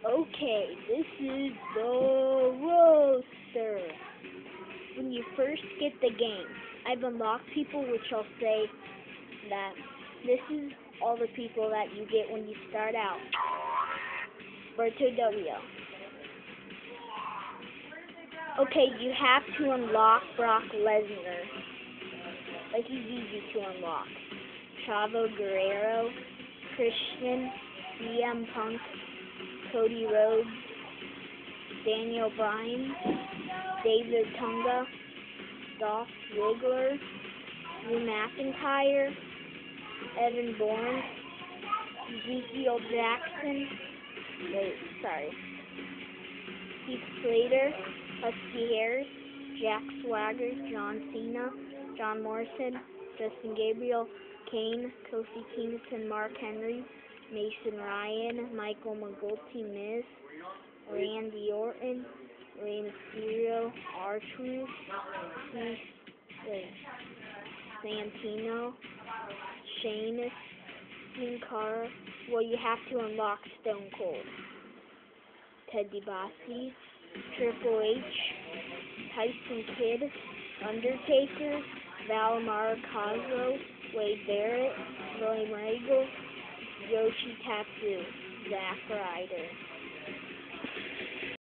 Okay, this is the roster. When you first get the game, I've unlocked people, which I'll say that this is all the people that you get when you start out. Berto W. Okay, you have to unlock Brock Lesnar. Like, he's easy to unlock. Chavo Guerrero, Christian, CM Punk, Cody Rhodes, Daniel Bryan, David Tunga, Dolph Ziggler, Drew McIntyre, Evan Bourne, Ezekiel Jackson, Heath Slater, Husky Harris, Jack Swagger, John Cena, John Morrison, Justin Gabriel, Kane, Kofi Kingston, Mark Henry, Mason Ryan, Michael McGulty, Miz, Randy Orton, Rey Mysterio, R-Truth, Santino, Sheamus, Sin Cara. Well, you have to unlock Stone Cold, Ted DiBiase, Triple H, Tyson Kidd, Undertaker, Val Marcazo, Wade Barrett, William Regal, Yoshi Tatsu, Zack Ryder.